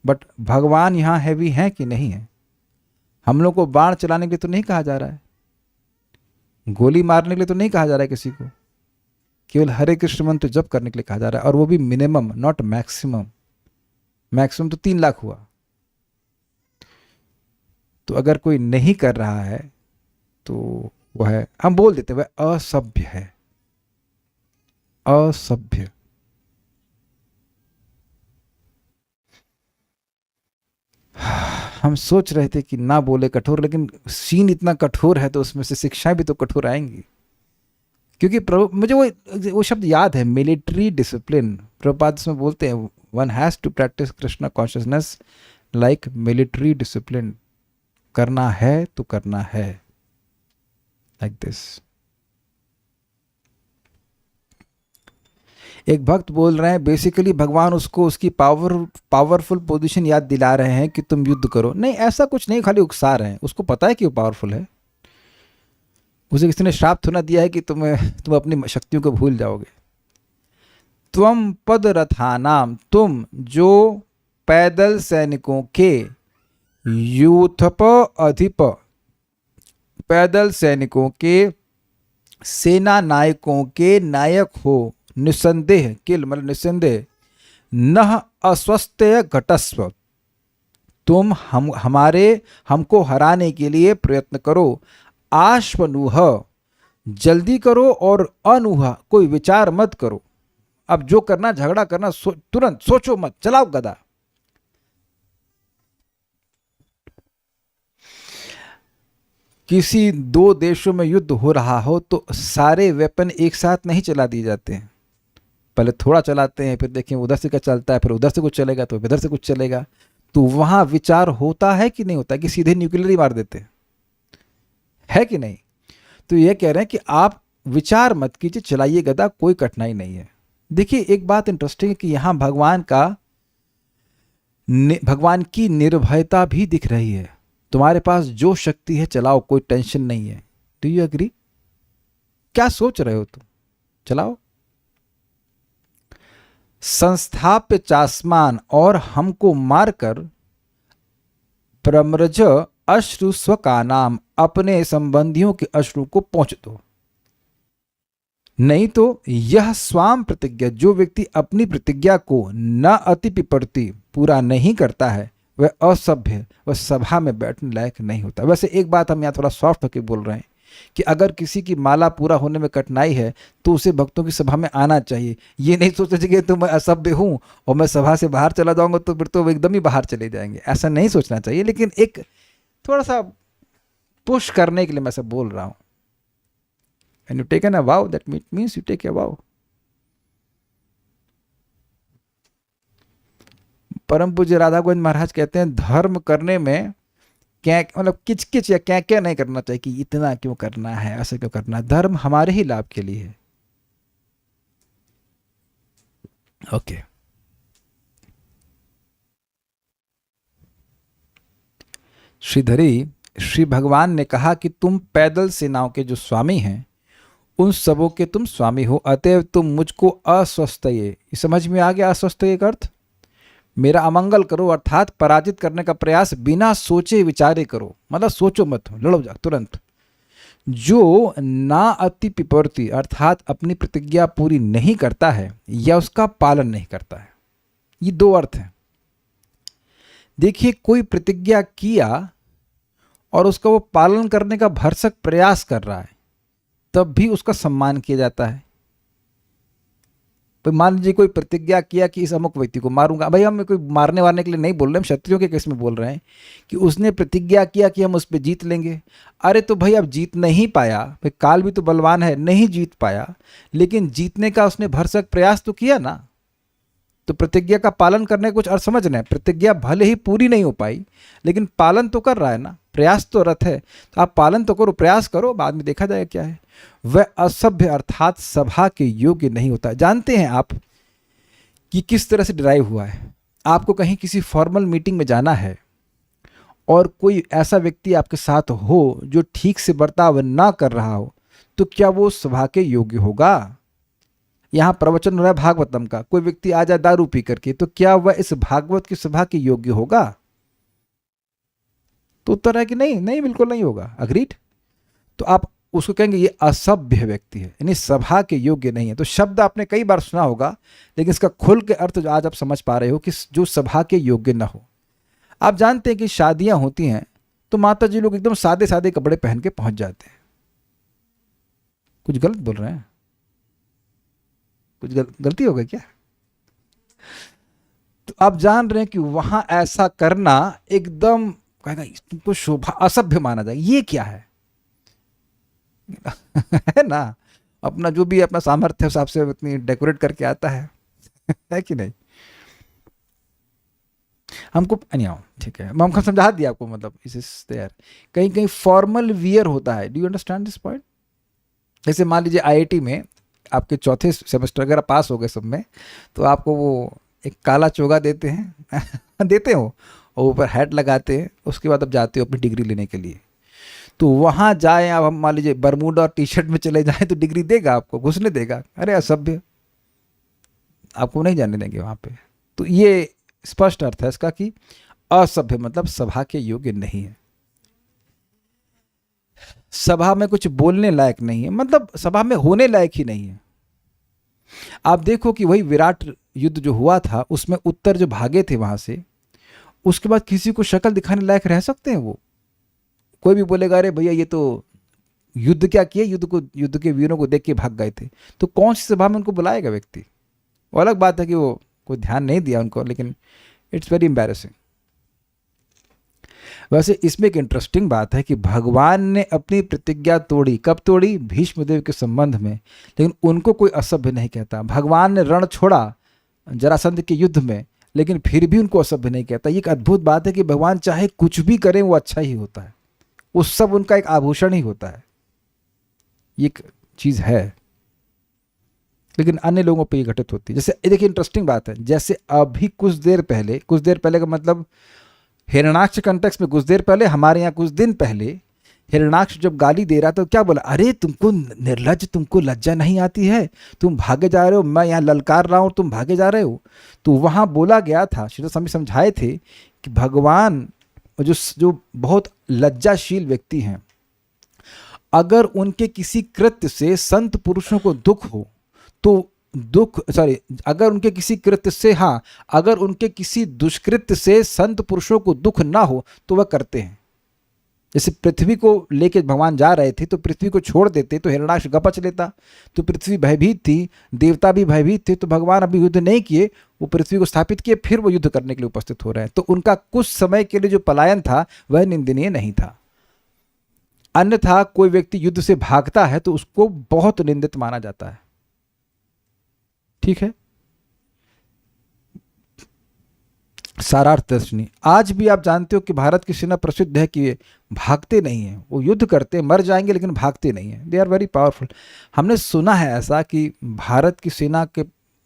बट भगवान यहाँ हैवी हैं कि नहीं है? हम लोग को बाण चलाने के लिए तो नहीं कहा जा रहा है, गोली मारने के लिए तो नहीं कहा जा रहा है किसी को, केवल हरे कृष्ण मंत्र जप करने के लिए कहा जा रहा है, और वो भी मिनिमम, नॉट मैक्सिमम। मैक्सिमम तो 3 लाख हुआ। तो अगर कोई नहीं कर रहा है तो वह है, हम बोल देते हैं वह असभ्य है, असभ्य। हम सोच रहे थे कि ना बोले कठोर, लेकिन सीन इतना कठोर है तो उसमें से शिक्षाएं भी तो कठोर आएंगी। क्योंकि प्रभु, मुझे वो शब्द याद है, मिलिट्री डिसिप्लिन। प्रभुपाद इसमें बोलते हैं one has to practise Krishna consciousness like military discipline. करना है तो करना है, लाइक दिस। एक भक्त बोल रहे हैं बेसिकली भगवान उसको उसकी पावरफुल पोजीशन याद दिला रहे हैं कि तुम युद्ध करो। नहीं, ऐसा कुछ नहीं, खाली उकसा रहे हैं। उसको पता है कि वो पावरफुल है। उसे किसी ने श्राप थोड़ा दिया है कि तुम अपनी शक्तियों को भूल जाओगे। त्वम पद रथानाम, तुम जो पैदल सैनिकों के, यूथप अधिप, पैदल सैनिकों के, सेना नायकों के नायक हो, निसंदेह, किल मतलब निसंदेह, नह अस्वस्थ्य घटस्व, तुम हमको हराने के लिए प्रयत्न करो। आश्वनुह, जल्दी करो, और अनुह, कोई विचार मत करो। अब जो करना, झगड़ा करना, तुरंत सोचो मत, चलाओ गदा। किसी दो देशों में युद्ध हो रहा हो तो सारे वेपन एक साथ नहीं चला दिए जाते हैं। पहले थोड़ा चलाते हैं, फिर देखें उधर से क्या चलता है, फिर उधर से कुछ चलेगा तो इधर से कुछ चलेगा। तो वहां विचार होता है कि नहीं होता, कि सीधे न्यूक्लियर ही मार देते हैं, है कि नहीं? तो ये कह रहे हैं कि आप विचार मत कीजिए, चलाइए गदा, कोई कठिनाई नहीं है। देखिए एक बात इंटरेस्टिंग है कि यहां भगवान की निर्भयता भी दिख रही है। तुम्हारे पास जो शक्ति है चलाओ, कोई टेंशन नहीं है। Do you agree? क्या सोच रहे हो तुम, चलाओ। संस्थाप्य चास्मान, और हमको मारकर, प्रम्रज अश्रु स्वकानाम, अपने संबंधियों के अश्रु को पहुंच दो। नहीं तो यह स्वाम प्रतिज्ञा, जो व्यक्ति अपनी प्रतिज्ञा को न अति पिपरती, पूरा नहीं करता है, वह असभ्य, वह सभा में बैठने लायक नहीं होता। वैसे एक बात हम यहाँ थोड़ा सॉफ्ट होकर बोल रहे हैं कि अगर किसी की माला पूरा होने में कठिनाई है तो उसे भक्तों की सभा में आना चाहिए। ये नहीं सोचना चाहिए तो मैं असभ्य हूँ और मैं सभा से बाहर चला जाऊंगा तो फिर तो एकदम ही बाहर चले जाएंगे, ऐसा नहीं सोचना चाहिए। लेकिन एक थोड़ा सा पुश करने के लिए मैं सब बोल रहा हूँ। And you taken a vow, that means you take a vow. परम पूज्य राधा गोविंद महाराज कहते हैं धर्म करने में क्या मतलब किचकिच या क्या क्या नहीं करना चाहिए कि इतना क्यों करना है, ऐसे क्यों करना है। धर्म हमारे ही लाभ के लिए है। ओके श्रीधरी, श्री भगवान ने कहा कि तुम पैदल सेनाओं के जो स्वामी हैं उन सबों के तुम स्वामी हो, अतएव तुम मुझको अस्वस्थये, समझ में आ गया अस्वस्थये का अर्थ? मेरा अमंगल करो, अर्थात पराजित करने का प्रयास बिना सोचे विचारे करो, मतलब सोचो मत, लड़ो जा तुरंत। जो ना अति पिपरती, अर्थात अपनी प्रतिज्ञा पूरी नहीं करता है या उसका पालन नहीं करता है। ये दो अर्थ हैं। देखिए कोई प्रतिज्ञा किया और उसका वो पालन करने का भरसक प्रयास कर रहा है तब भी उसका सम्मान किया जाता है। तो मान लीजिए कोई प्रतिज्ञा किया कि इस अमुक व्यक्ति को मारूंगा, भाई हम कोई मारने वारने के लिए नहीं बोल रहे, हम क्षत्रियों के केस में बोल रहे हैं कि उसने प्रतिज्ञा किया कि हम उस पर जीत लेंगे। अरे तो भाई अब जीत नहीं पाया, भाई काल भी तो बलवान है, नहीं जीत पाया, लेकिन जीतने का उसने भरसक प्रयास तो किया ना। तो प्रतिज्ञा का पालन करने का कुछ अर्थ समझना है। प्रतिज्ञा भले ही पूरी नहीं हो पाई लेकिन पालन तो कर रहा है ना, प्रयास तो रत है, तो आप पालन तो करो, प्रयास करो, बाद में देखा जाएगा क्या है। वह असभ्य अर्थात सभा के योग्य नहीं होता। जानते हैं आप कि किस तरह से डिराइव हुआ है। आपको कहीं किसी फॉर्मल मीटिंग में जाना है और कोई ऐसा व्यक्ति आपके साथ हो जो ठीक से बर्ताव ना कर रहा हो, तो क्या वो सभा के योग्य होगा? यहाँ प्रवचन हो रहा है भागवतम का, कोई व्यक्ति आ जाए दारू पी करके, तो क्या वह इस भागवत की सभा के योग्य होगा? तो उत्तर है कि नहीं, नहीं बिल्कुल नहीं होगा। अग्रीड? तो आप उसको कहेंगे ये असभ्य व्यक्ति है, यानी सभा के योग्य नहीं है। तो शब्द आपने कई बार सुना होगा लेकिन इसका खुल के अर्थ जो आज आप समझ पा रहे हो कि जो सभा के योग्य ना हो। आप जानते हैं कि शादियां होती हैं तो माता जी लोग एकदम सादे सादे कपड़े पहन के पहुंच जाते हैं। कुछ गलत बोल रहे हैं? कुछ गलती हो गई क्या? तो आप जान रहे हैं कि वहां ऐसा करना एकदम कहेगा तुमको शोभा असभ्य माना जाए, ये क्या है? है ना, अपना जो भी अपना सामर्थ्य है हिसाब से उतनी डेकोरेट करके आता है है कि नहीं? हमको नहीं आओ, ठीक है, हम समझा दिया आपको, मतलब इस तैयार कहीं कहीं फॉर्मल वियर होता है। Do you understand this point? जैसे मान लीजिए आईआईटी में आपके चौथे सेमेस्टर अगर आप पास हो गए सब में, तो आपको वो एक काला चोगा देते हैं देते हो, और ऊपर हैट लगाते हैं, उसके बाद आप जाते हो अपनी डिग्री लेने के लिए। तो वहाँ जाएं आप, हम मान लीजिए बरमूडा और टी शर्ट में चले जाएं, तो डिग्री देगा आपको? घुसने देगा? अरे असभ्य, आपको नहीं जाने देंगे वहाँ पे। तो ये स्पष्ट अर्थ है इसका कि असभ्य मतलब सभा के योग्य नहीं है, सभा में कुछ बोलने लायक नहीं है, मतलब सभा में होने लायक ही नहीं है। आप देखो कि वही विराट युद्ध जो हुआ था उसमें उत्तर जो भागे थे वहां से, उसके बाद किसी को शक्ल दिखाने लायक रह सकते हैं वो? कोई भी बोलेगा अरे भैया ये तो युद्ध क्या किए, युद्ध के वीरों को देख के भाग गए थे। तो कौन सी सभा में उनको बुलाएगा व्यक्ति? वो अलग बात है कि वो कोई ध्यान नहीं दिया उनको, लेकिन इट्स वेरी एम्बैरेसिंग। वैसे इसमें एक इंटरेस्टिंग बात है कि भगवान ने अपनी प्रतिज्ञा तोड़ी। कब तोड़ी? भीष्मदेव के संबंध में, लेकिन उनको कोई असभ्य नहीं कहता। भगवान ने रण छोड़ा जरासंध के युद्ध में, लेकिन फिर भी उनको असभ्य नहीं कहता। ये एक अद्भुत बात है कि भगवान चाहे कुछ भी करें वो अच्छा ही होता है, वो सब उनका एक आभूषण ही होता है, ये एक चीज़ है। लेकिन अन्य लोगों पे ये घटित होती है। जैसे देखिए इंटरेस्टिंग बात है, जैसे अभी कुछ देर पहले का मतलब हिरण्याक्ष कंटेक्स्ट में कुछ देर पहले, हमारे यहाँ कुछ दिन पहले हिरण्याक्ष जब गाली दे रहा था तो क्या बोला? अरे तुमको निर्लज्ज, तुमको लज्जा नहीं आती है, तुम भागे जा रहे हो, मैं यहाँ ललकार रहा हूँ तुम भागे जा रहे हो। तो वहाँ बोला गया था, श्री स्वामी समझाए थे कि भगवान जो बहुत लज्जाशील व्यक्ति हैं, अगर उनके किसी कृत्य से संत पुरुषों को दुख हो तो अगर उनके किसी कृत्य से, हाँ, अगर उनके किसी दुष्कृत्य से संत पुरुषों को दुख ना हो तो वह करते हैं। जैसे पृथ्वी को लेके भगवान जा रहे थे तो पृथ्वी को छोड़ देते तो हिरण्याक्ष गपच लेता, तो पृथ्वी भयभीत थी, देवता भी भयभीत थे, तो भगवान अभी युद्ध नहीं किए, वो पृथ्वी को स्थापित किए, फिर वो युद्ध करने के लिए उपस्थित हो रहे हैं। तो उनका कुछ समय के लिए जो पलायन था वह निंदनीय नहीं था। अन्यथा कोई व्यक्ति युद्ध से भागता है तो उसको बहुत निंदित माना जाता है। ठीक है, सारार्थ दर्शनी। आज भी आप जानते हो कि भारत की सेना प्रसिद्ध है कि भागते नहीं है, वो युद्ध करते, मर जाएंगे लेकिन भागते नहीं है। They are very powerful. हमने सुना है ऐसा कि भारत की सेना के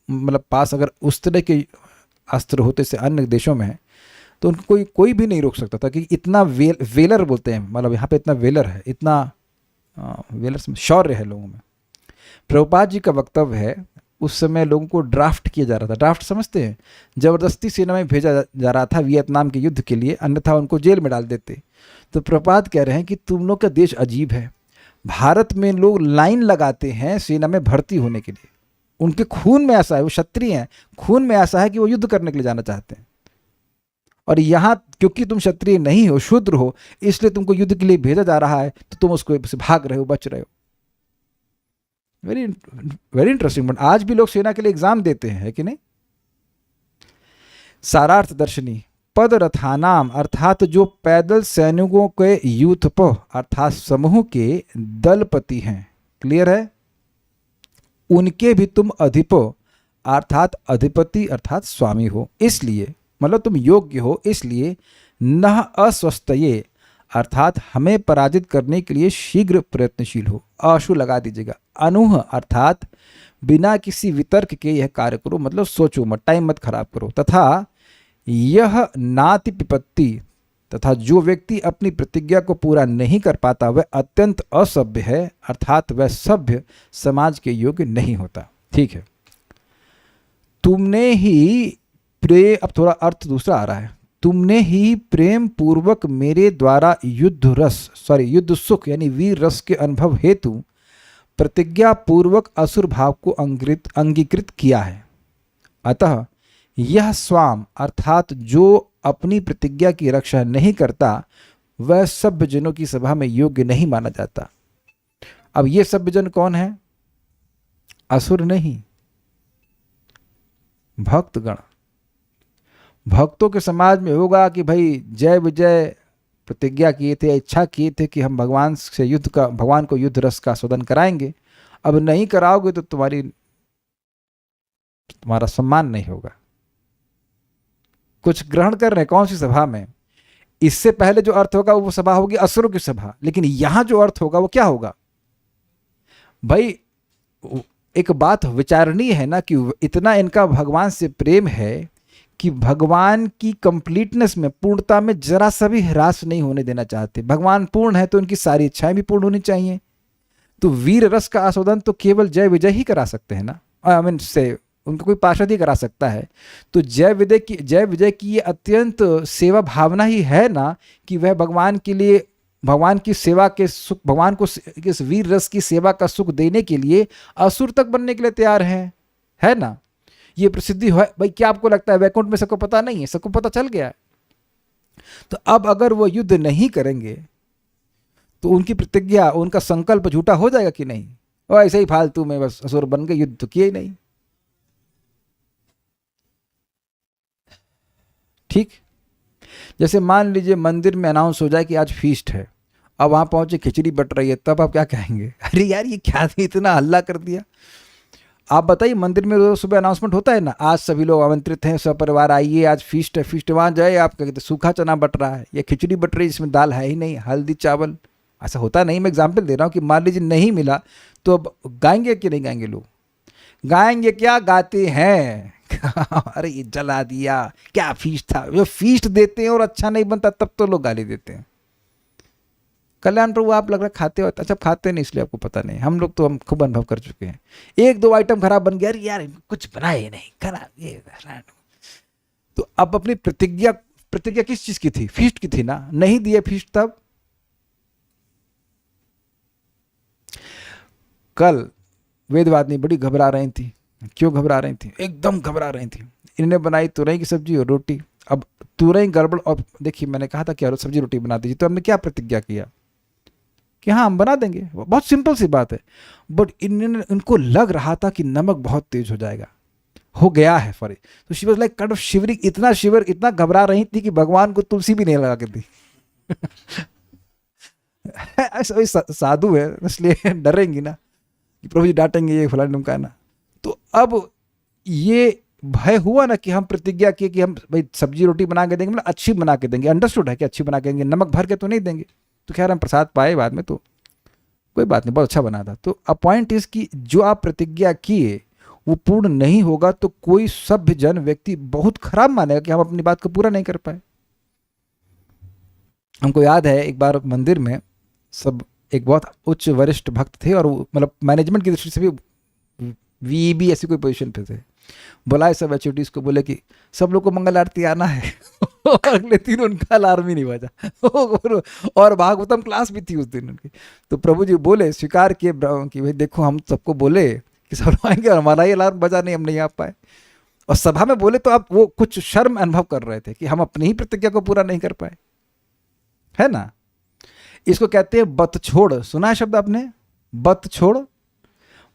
मतलब पास अगर उस तरह के अस्त्र होते से अन्य देशों में है तो उनको कोई भी नहीं रोक सकता था, कि इतना वेलर बोलते हैं, मतलब यहाँ पे इतना वेलर है, इतना वेलर शौर्य है लोगों में। प्रभुपाद जी का वक्तव्य है, उस समय लोगों को ड्राफ्ट किया जा रहा था। ड्राफ्ट समझते हैं? जबरदस्ती सेना में भेजा जा रहा था वियतनाम के युद्ध के लिए, अन्यथा उनको जेल में डाल देते। तो प्रभुपाद कह रहे हैं कि तुम लोग का देश अजीब है, भारत में लोग लाइन लगाते हैं सेना में भर्ती होने के लिए, उनके खून में ऐसा है, वो क्षत्रिय हैं, खून में ऐसा है कि वो युद्ध करने के लिए जाना चाहते हैं, और यहाँ क्योंकि तुम क्षत्रिय नहीं हो, शूद्र हो, इसलिए तुमको युद्ध के लिए भेजा जा रहा है, तो तुम उसको भाग रहे हो, बच रहे हो। Very very interesting. बट आज भी लोग सेना के लिए एग्जाम देते हैं, है कि नहीं? सारार्थ दर्शनी। पद रथानाम अर्थात जो पैदल सैनिकों के यूथप अर्थात समूह के दलपति हैं, क्लियर है, उनके भी तुम अधिप अर्थात अधिपति अर्थात स्वामी हो, इसलिए मतलब तुम योग्य हो, इसलिए न अस्वस्थये अर्थात हमें पराजित करने के लिए शीघ्र प्रयत्नशील हो। आशु लगा दीजिएगा। अनुह अर्थात बिना किसी वितर्क के यह कार्य करो, मतलब सोचो मत, टाइम मत खराब करो। तथा यह नाति विपत्ति तथा जो व्यक्ति अपनी प्रतिज्ञा को पूरा नहीं कर पाता वह अत्यंत असभ्य है, अर्थात वह सभ्य समाज के योग्य नहीं होता। ठीक है, तुमने ही अब थोड़ा अर्थ दूसरा आ रहा है, तुमने ही प्रेम पूर्वक मेरे द्वारा युद्ध सुख यानी वीर रस के अनुभव हेतु प्रतिज्ञा पूर्वक असुर भाव को अंगीकृत किया है। अतः यह स्वाम अर्थात जो अपनी प्रतिज्ञा की रक्षा नहीं करता वह सभ्य जनों की सभा में योग्य नहीं माना जाता। अब ये सभ्य जन कौन है? असुर नहीं, भक्तगण। भक्तों के समाज में होगा कि भाई जय विजय प्रतिज्ञा किए थे, इच्छा किए थे कि हम भगवान से युद्ध का, भगवान को युद्ध रस का आस्वादन कराएंगे। अब नहीं कराओगे तो तुम्हारा सम्मान नहीं होगा। कुछ ग्रहण कर रहे हैं कौन सी सभा में? इससे पहले जो अर्थ होगा वो सभा होगी असुरों की सभा, लेकिन यहां जो अर्थ होगा वो क्या होगा भाई? एक बात विचारणीय है ना कि इतना इनका भगवान से प्रेम है कि भगवान की कंप्लीटनेस में, पूर्णता में जरा सा भी ह्रास नहीं होने देना चाहते। भगवान पूर्ण है तो उनकी सारी इच्छाएं भी पूर्ण होनी चाहिए। तो वीर रस का आस्वादन तो केवल जय विजय ही करा सकते हैं ना, आई मीन से उनका कोई पार्षद ही करा सकता है। तो जय विजय की ये अत्यंत सेवा भावना ही है ना कि वह भगवान के लिए, भगवान की सेवा के सुख, भगवान को इस वीर रस की सेवा का सुख देने के लिए असुर तक बनने के लिए तैयार है ना। ये प्रसिद्धि है भाई। क्या आपको लगता है वैकुंठ में सबको पता नहीं है? सबको पता चल गया है। तो अब अगर वो युद्ध नहीं करेंगे तो उनकी प्रतिज्ञा, उनका संकल्प झूठा हो जाएगा कि नहीं? और ऐसे ही फालतू में बस असुर बन गए, युद्ध तो किए ही नहीं। ठीक, जैसे मान लीजिए मंदिर में अनाउंस हो जाए कि आज फीस्ट है, अब वहां पहुंचे खिचड़ी बट रही है, तब आप क्या कहेंगे? अरे यार ये क्या थी, इतना हल्ला कर दिया। आप बताइए, मंदिर में रोज सुबह अनाउंसमेंट होता है ना, आज सभी लोग आमंत्रित हैं, सब परिवार आइए, आज फीस्ट है। फीस्ट वहां जाए, आप कहते सूखा चना बट रहा है या खिचड़ी बट रही है जिसमें दाल है ही नहीं, हल्दी चावल, ऐसा होता नहीं। मैं एग्जाम्पल दे रहा हूँ कि मान लीजिए नहीं मिला तो अब गाएंगे कि नहीं गाएंगे? लोग गाएंगे, क्या गाते हैं अरे ये जला दिया, क्या फीस्ट था। जो फीस्ट देते हैं और अच्छा नहीं बनता तब तो लोग गाली देते हैं। कल्याण प्रभु आप लग रहा है खाते हो, अच्छा खाते नहीं इसलिए आपको पता नहीं, हम लोग तो हम खूब अनुभव कर चुके हैं। एक दो आइटम खराब बन गया, अरे यार कुछ बनाए नहीं, खराब ये। तो अब अपनी प्रतिज्ञा किस चीज की थी? फीस्ट की थी ना, नहीं दिए फीस्ट तब। कल वेदवादिनी बड़ी घबरा रही थी। क्यों घबरा रही थी? एकदम घबरा रही थी। इन्होंने बनाई तुरई की सब्जी और रोटी। अब तुरई गड़बड़, और देखिए मैंने कहा था कि सब्जी रोटी बना दीजिए, तो हमने क्या प्रतिज्ञा किया कि हाँ हम बना देंगे, बहुत सिंपल सी बात है। बट इनको लग रहा था कि नमक बहुत तेज हो जाएगा, हो गया है फॉर। तो she was like kind of shivering, इतना शिवर, इतना घबरा रही थी कि भगवान को तुलसी भी नहीं लगा के दी साधु है इसलिए डरेंगी ना कि प्रभु जी डांटेंगे, ये फलाना ढमका ना। तो अब ये भय हुआ ना कि हम प्रतिज्ञा किए कि हम भाई सब्जी रोटी बना के देंगे, मतलब अच्छी बना के देंगे, अंडरस्टूड है कि अच्छी बना के देंगे, नमक भर के तो नहीं देंगे। तो खैर हम प्रसाद पाए बाद में, तो कोई बात नहीं, बहुत अच्छा बना था। तो अ पॉइंट इज कि जो आप प्रतिज्ञा किए वो पूर्ण नहीं होगा तो कोई सभ्य जन व्यक्ति बहुत खराब मानेगा कि हम अपनी बात को पूरा नहीं कर पाए। हमको याद है एक बार मंदिर में सब एक बहुत उच्च वरिष्ठ भक्त थे और मतलब मैनेजमेंट की दृष्टि से भी वीबी ऐसी कोई पोजीशन पे थे। बुलाए सब एचओडीज को, बोले कि सब लोग को मंगल आरती आना है अगले दिन उनका अलार्म ही नहीं बजा और भागवतम क्लास भी थी उस दिन उनकी। तो प्रभु जी बोले, स्वीकार किए कि भाई देखो हम सबको बोले कि सब लोग आएंगे और हमारा ही अलार्म बजा नहीं, हम नहीं आ पाए। और सभा में बोले तो आप वो कुछ शर्म अनुभव कर रहे थे कि हम अपनी ही प्रतिज्ञा को पूरा नहीं कर पाए, है ना। इसको कहते हैं बत छोड़। सुना है शब्द आपने, बत छोड़?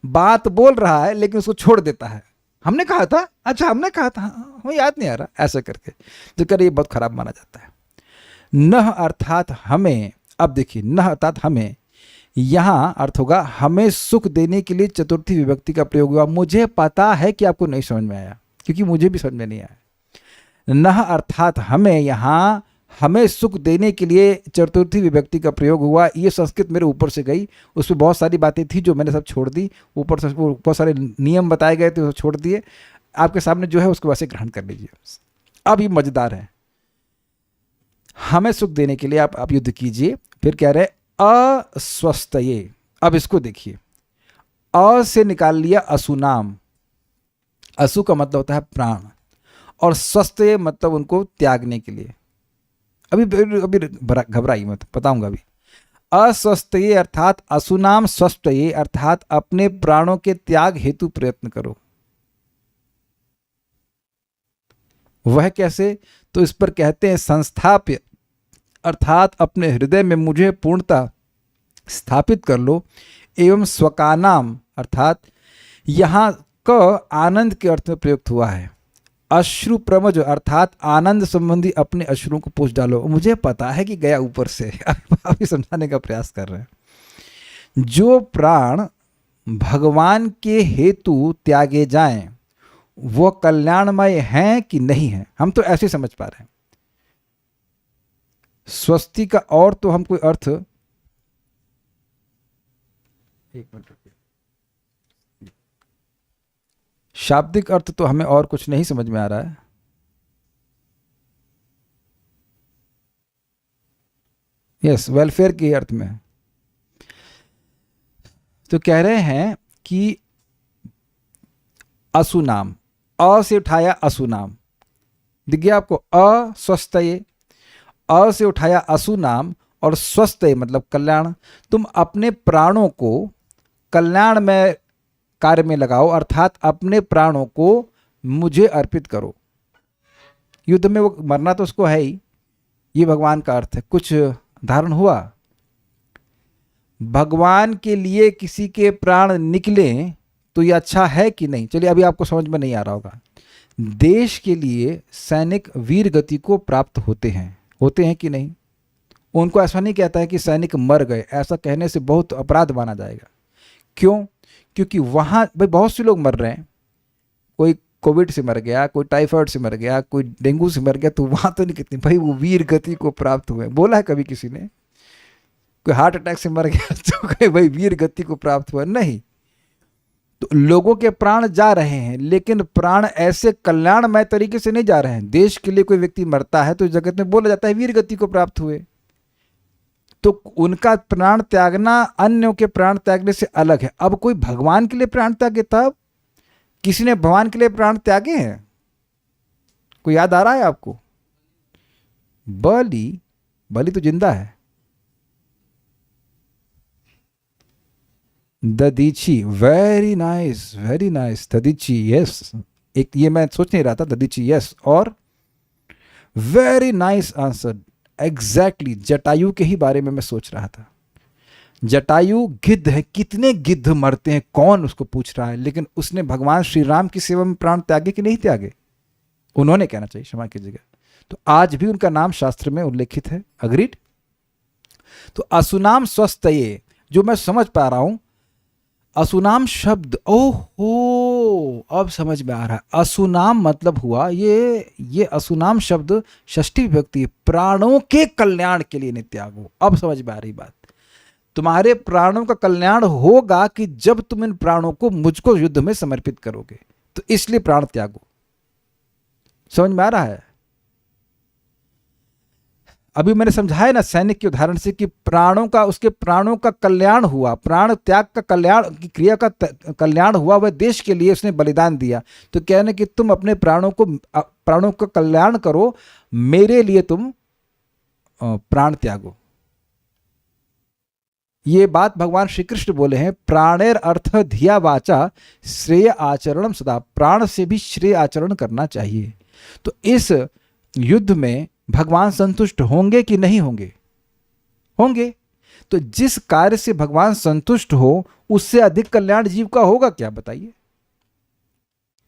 बात बोल रहा है लेकिन उसको छोड़ देता है। हमने कहा था, अच्छा हमने कहा था, हमें याद नहीं आ रहा, ऐसा करके तो कर ये बहुत खराब माना जाता है। नह अर्थात हमें, अब देखिए नह अर्थात हमें, यहां अर्थ होगा हमें सुख देने के लिए चतुर्थी विभक्ति का प्रयोग हुआ। मुझे पता है कि आपको नहीं समझ में आया, क्योंकि मुझे भी समझ में नहीं आया। नह अर्थात हमें, यहां हमें सुख देने के लिए चतुर्थी विभक्ति का प्रयोग हुआ। ये संस्कृत मेरे ऊपर से गई, उसमें बहुत सारी बातें थी जो मैंने सब छोड़ दी, ऊपर से बहुत सारे नियम बताए गए थे, छोड़ दिए। आपके सामने जो है उसको वैसे ग्रहण कर लीजिए। अब ये मजेदार है, हमें सुख देने के लिए आप युद्ध कीजिए। फिर कह रहे अस्वस्थये। अब इसको देखिए, अ से निकाल लिया असुनाम। असु का मतलब होता है प्राण, और स्वस्थ मतलब उनको त्यागने के लिए। अभी घबराइए मत, बताऊंगा अभी। अस्वस्थये अर्थात असुनाम स्वस्थये अर्थात अपने प्राणों के त्याग हेतु प्रयत्न करो। वह कैसे? तो इस पर कहते हैं संस्थाप्य अर्थात अपने हृदय में मुझे पूर्णता स्थापित कर लो। एवं स्वकानाम अर्थात यहाँ क आनंद के अर्थ में प्रयुक्त हुआ है। अश्रु प्रमज अर्थात आनंद संबंधी अपने अश्रुओं को पोंछ डालो। मुझे पता है कि गया ऊपर से, अभी समझाने का प्रयास कर रहे हैं। जो प्राण भगवान के हेतु त्यागे जाएं वो कल्याणमय हैं कि नहीं है, हम तो ऐसे समझ पा रहे हैं। स्वस्ति का और तो हम कोई अर्थ, एक मिनट रुकिए, शाब्दिक अर्थ तो हमें और कुछ नहीं समझ में आ रहा है। यस, वेलफेयर के अर्थ में। तो कह रहे हैं कि असुनाम, अ से उठाया असुनाम, दिख गया आपको, अस्वस्थये, अ से उठाया असुनाम और स्वस्थ मतलब कल्याण। तुम अपने प्राणों को कल्याण में कार्य में लगाओ, अर्थात अपने प्राणों को मुझे अर्पित करो। युद्ध में वो मरना तो उसको है ही, ये भगवान का अर्थ है। कुछ धारण हुआ, भगवान के लिए किसी के प्राण निकले तो ये अच्छा है कि नहीं। चलिए, अभी आपको समझ में नहीं आ रहा होगा। देश के लिए सैनिक वीर गति को प्राप्त होते हैं कि नहीं। उनको ऐसा नहीं कहता है कि सैनिक मर गए, ऐसा कहने से बहुत अपराध माना जाएगा। क्यों? क्योंकि वहाँ भाई बहुत से लोग मर रहे हैं, कोई कोविड से मर गया, कोई टाइफाइड से मर गया, कोई डेंगू से मर गया, तो वहाँ तो नहीं कितनी भाई वो वीर गति को प्राप्त हुए। बोला है कभी किसी ने? कोई हार्ट अटैक से मर गया तो कहीं भाई वीर गति को प्राप्त हुआ? नहीं। तो लोगों के प्राण जा रहे हैं, लेकिन प्राण ऐसे कल्याणमय तरीके से नहीं जा रहे हैं। देश के लिए कोई व्यक्ति मरता है तो जगत में बोला जाता है वीर गति को प्राप्त हुए। तो उनका प्राण त्यागना अन्यों के प्राण त्यागने से अलग है। अब कोई भगवान के लिए प्राण त्यागे, तब किसी ने भगवान के लिए प्राण त्यागे हैं? कोई याद आ रहा है आपको? बलि तो जिंदा है। Dadhichi, very nice Dadhichi, yes. एक ये मैं सोच नहीं रहा था, ददीची यस। और very nice answer, exactly Jatayu के ही बारे में मैं सोच रहा था। जटायु गिद्ध है, कितने गिद्ध मरते हैं कौन उसको पूछ रहा है, लेकिन उसने भगवान श्री राम की सेवा में प्राण त्यागे कि नहीं त्यागे? उन्होंने कहना चाहिए, क्षमा कीजिएगा। तो आज भी उनका नाम शास्त्र में उल्लेखित है। अग्रीड। तो असुनाम स्वस्थये, जो मैं समझ पा रहा हूं, असुनाम शब्द, ओहो अब समझ में आ रहा है। असुनाम मतलब हुआ ये असुनाम शब्द षष्ठी विभक्ति, प्राणों के कल्याण के लिए त्यागो। अब समझ में आ रही बात। तुम्हारे प्राणों का कल्याण होगा कि जब तुम इन प्राणों को मुझको युद्ध में समर्पित करोगे, तो इसलिए प्राण त्यागो। समझ में आ रहा है? अभी मैंने समझाया ना सैनिक के उदाहरण से कि उसके प्राणों का कल्याण हुआ, प्राण त्याग का कल्याण की क्रिया का कल्याण हुआ, वह देश के लिए उसने बलिदान दिया। तो कहने कि तुम अपने प्राणों का कल्याण करो, मेरे लिए तुम प्राण त्यागो। ये बात भगवान श्री कृष्ण बोले हैं, प्राणेर अर्थ धिया वाचा श्रेय आचरणम सदा। प्राण से भी श्रेय आचरण करना चाहिए। तो इस युद्ध में भगवान संतुष्ट होंगे कि नहीं होंगे? होंगे। तो जिस कार्य से भगवान संतुष्ट हो उससे अधिक कल्याण जीव का होगा क्या, बताइए?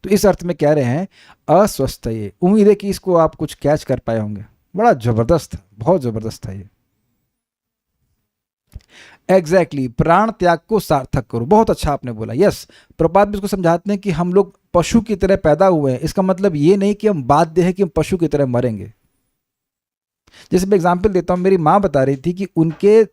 तो इस अर्थ में कह रहे हैं अस्वस्थये। उम्मीद है कि इसको आप कुछ कैच कर पाए होंगे। बड़ा जबरदस्त, बहुत जबरदस्त है ये। एग्जैक्टली, प्राण त्याग को सार्थक करो। बहुत अच्छा आपने बोला। यस, प्रपात भी इसको समझाते हैं कि हम लोग पशु की तरह पैदा हुए हैं। इसका मतलब ये नहीं कि हम बाध्य है कि हम पशु की तरह मरेंगे। जैसे मैं एग्जाम्पल देता हूँ, मेरी माँ बता रही थी कि उनके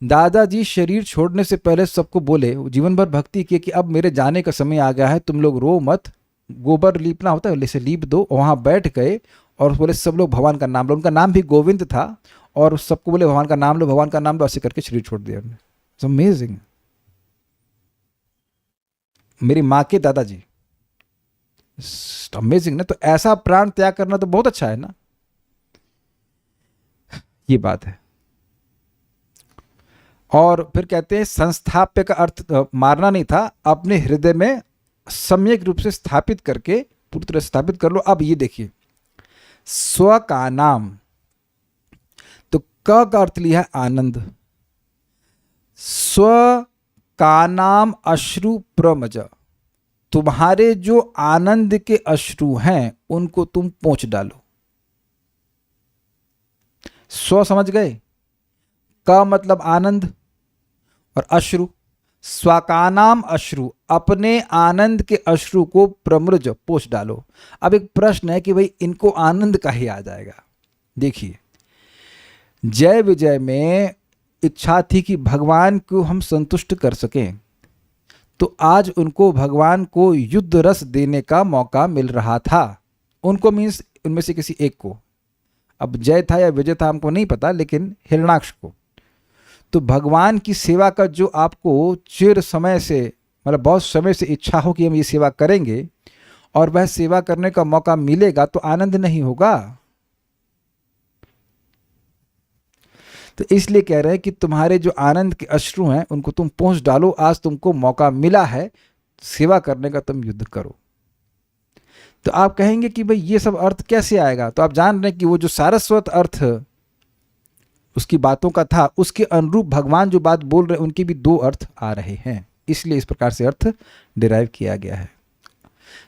दादाजी शरीर छोड़ने से पहले सबको बोले, जीवन भर भक्ति की कि अब मेरे जाने का समय आ गया है, तुम लोग रो मत, गोबर लीपना होता है वैसे लीप दो। वहाँ बैठ गए और बोले सब लोग भगवान का नाम लो। उनका नाम भी गोविंद था, और सबको बोले भगवान का नाम लो, भगवान का नाम लो, ऐसे करके शरीर छोड़ दिया उन्होंने। It's amazing. मेरी माँ के दादाजी, अमेजिंग ना। तो ऐसा प्राण त्याग करना तो बहुत अच्छा है ना, ये बात है। और फिर कहते हैं संस्थाप्य का अर्थ मारना नहीं था, अपने हृदय में सम्यक रूप से स्थापित करके पूरी तरह स्थापित कर लो। अब ये देखिए, स्व का नाम, तो क का अर्थ लिया है आनंद। स्व का नाम अश्रु प्रमज, तुम्हारे जो आनंद के अश्रु हैं उनको तुम पोंछ डालो। स्व समझ गए, का मतलब आनंद और अश्रु, स्वाकानाम अश्रु, अपने आनंद के अश्रु को प्रमृज पोंछ डालो। अब एक प्रश्न है कि भाई इनको आनंद का ही आ जाएगा। देखिए, जय विजय में इच्छा थी कि भगवान को हम संतुष्ट कर सकें, तो आज उनको भगवान को युद्ध रस देने का मौका मिल रहा था। उनको मीन्स उनमें से किसी एक को, अब जय था या विजय था हमको नहीं पता, लेकिन हिरण्याक्ष को। तो भगवान की सेवा का जो आपको चिर समय से, मतलब बहुत समय से इच्छा हो कि हम ये सेवा करेंगे और वह सेवा करने का मौका मिलेगा, तो आनंद नहीं होगा। तो इसलिए कह रहे हैं कि तुम्हारे जो आनंद के अश्रु हैं उनको तुम पोंछ डालो। आज तुमको मौका मिला है सेवा करने का, तुम युद्ध करो। तो आप कहेंगे कि भाई ये सब अर्थ कैसे आएगा? तो आप जान रहे हैं कि वो जो सारस्वत अर्थ उसकी बातों का था, उसके अनुरूप भगवान जो बात बोल रहे हैं उनके भी दो अर्थ आ रहे हैं, इसलिए इस प्रकार से अर्थ डिराइव किया गया है।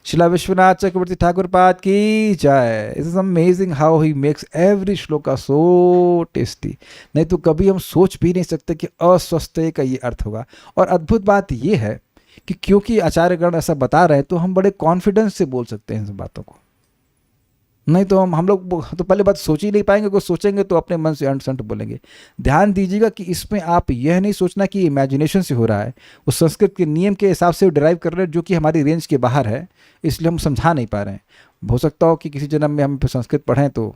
शिला विश्वनाथ चक्रवर्ती ठाकुर पाद की जय। It is amazing how he makes every shloka so tasty. नहीं तो कभी हम सोच भी नहीं सकते कि अस्वस्थ का ये अर्थ होगा। और अद्भुत बात ये है कि क्योंकि आचार्यगण ऐसा बता रहे हैं तो हम बड़े कॉन्फिडेंस से बोल सकते हैं इन सब बातों को। नहीं तो हम लोग तो पहले बात सोच ही नहीं पाएंगे, कुछ सोचेंगे तो अपने मन से अंट संट बोलेंगे। ध्यान दीजिएगा कि इसमें आप यह नहीं सोचना कि इमेजिनेशन से हो रहा है, वो संस्कृत के नियम के हिसाब से डिराइव कर रहे हैं जो कि हमारी रेंज के बाहर है, इसलिए हम समझा नहीं पा रहे हैं। हो सकता हो कि किसी जन्म में हम संस्कृत पढ़ें तो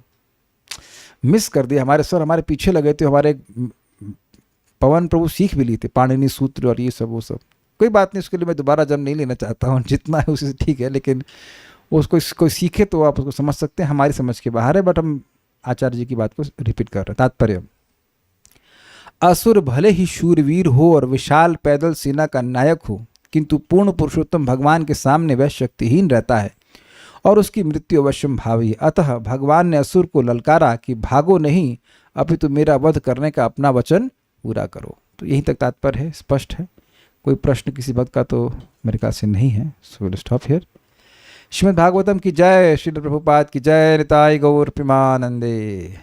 मिस कर दिया, हमारे सर हमारे पीछे लगे थे, हमारे पवन प्रभु सीख भी लिए थे पाणिनि सूत्र और ये सब वो सब। कोई बात नहीं, उसके लिए मैं दोबारा जन्म नहीं लेना चाहता हूँ, जितना है उसी से ठीक है, लेकिन उसको कोई सीखे तो आप उसको समझ सकते हैं, हमारी समझ के बाहर है, बट हम आचार्य जी की बात को रिपीट कर रहे हैं। तात्पर्य, असुर भले ही शूरवीर हो और विशाल पैदल सेना का नायक हो, किंतु पूर्ण पुरुषोत्तम भगवान के सामने वह शक्तिहीन रहता है और उसकी मृत्यु अवश्यम भावी है। अतः भगवान ने असुर को ललकारा कि भागो नहीं, अपितु मेरा वध करने का अपना वचन पूरा करो। तो यहीं तक तात्पर्य है, स्पष्ट है। कोई प्रश्न किसी भक्त का तो मेरे ख्याल से नहीं है। So will stop here. Shrimad Bhagavatam की जय, श्रील प्रभुपाद की जय, निताय गौर प्रेमानंदे।